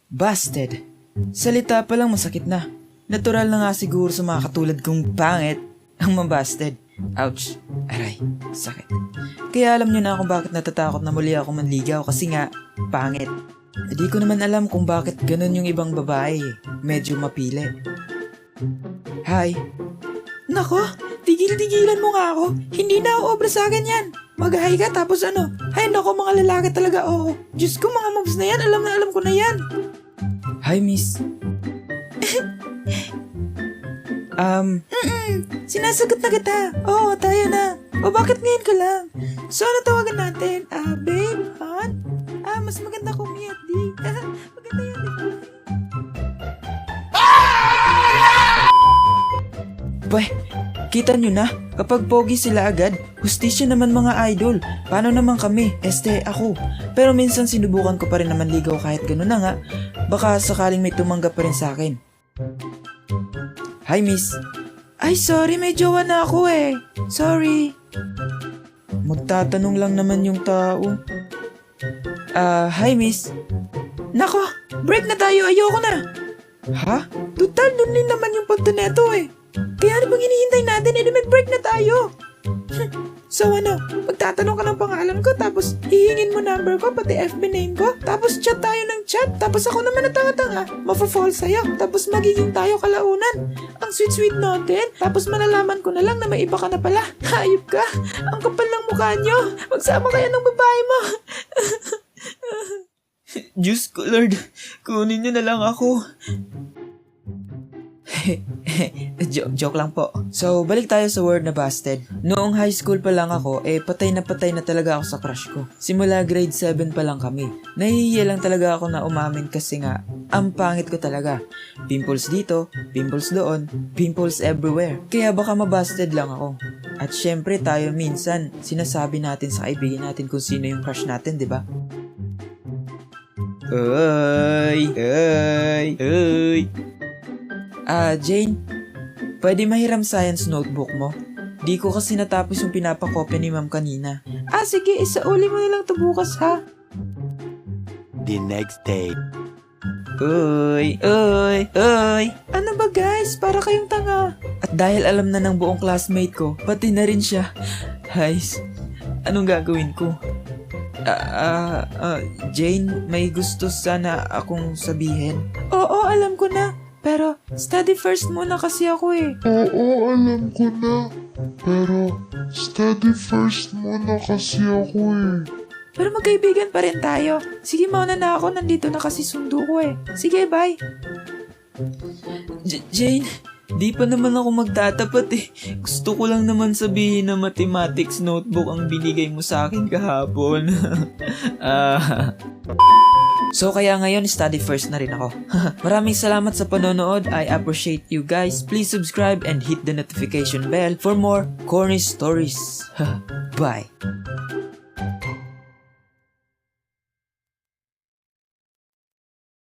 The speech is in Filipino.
Busted. Salita pa lang masakit na. Natural na nga siguro sa mga katulad kong pangit ang mabusted. Ouch. Aray. Sakit. Kaya alam nyo na kung bakit natatakot na muli ako manligaw kasi nga, pangit. Di ko naman alam kung bakit ganun yung ibang babae. Medyo mapili. Hi. Nako, tigil-tigilan mo nga ako. Hindi na ako obra sa akin yan. Mag-hi ka tapos ano? Ay nako, mga lalaki talaga oo. Diyos ko, mga moves na yan. Alam ko na yan. Hi, miss. Sinasagot na kita. Oo, tayo na. O bakit ngayon ka lang? So, ano tawagan natin? Babe? Hon? Mas maganda kung miyat, di? Maganda yan, di ba? Bah, kita nyo na, kapag pogi sila agad, hustisya naman mga idol. Paano naman kami? Ako. Pero minsan sinubukan ko pa rin naman ligaw kahit gano'n na nga. Baka sakaling may tumanggap pa rin sa akin. Hi, miss. Ay, sorry, may jowa na ako eh. Sorry. Magtatanong lang naman yung tao. Hi, miss. Nako, break na tayo. Ayoko na. Ha? Total, dun din naman yung punto neto eh. Kaya ano bang hinihintay natin? Mag-break na tayo. So ano, magtatanong ka ng pangalan ko, tapos hihingin mo number ko, pati FB name ko, tapos chat tayo ng chat, tapos ako naman na tanga-tanga, mafo-fall sa'yo, tapos magiging tayo kalaunan. Ang sweet-sweet natin, tapos malalaman ko na lang na may iba ka na pala. Hayop ka, ang kapal ng mukha nyo, magsama kaya ng babae mo. Diyos ko Lord, kunin nyo na lang ako. Joke lang po. So, balik tayo sa word na busted. Noong high school pa lang ako, patay na talaga ako sa crush ko. Simula grade 7 pa lang kami. Nahihiya lang talaga ako na umamin kasi nga, ang pangit ko talaga. Pimples dito, pimples doon, pimples everywhere. Kaya baka mabusted lang ako. At syempre tayo minsan, sinasabi natin sa kaibigan natin kung sino yung crush natin, di ba? Jane, pwede mahiram science notebook mo? Di ko kasi natapos yung pinapakopya ni ma'am kanina. Sige, isauli mo na lang to bukas ha. The next day. Uy! Ano ba guys? Para kayong tanga. At dahil alam na ng buong classmate ko, pati na rin siya. Guys, anong gagawin ko? Jane, may gusto sana akong sabihin. Oo, alam ko na. Pero, study first muna kasi ako eh. Oo, alam ko na. Pero, study first muna kasi ako eh. Pero magkaibigan pa rin tayo. Sige, mauna na ako. Nandito na kasi sundo ko eh. Sige, bye. Jane, di pa naman ako magtatapat eh. Gusto ko lang naman sabihin na mathematics notebook ang binigay mo sa akin kahapon. So kaya ngayon, study first na rin ako. Maraming salamat sa panonood. I appreciate you guys. Please subscribe and hit the notification bell for more corny stories. Bye!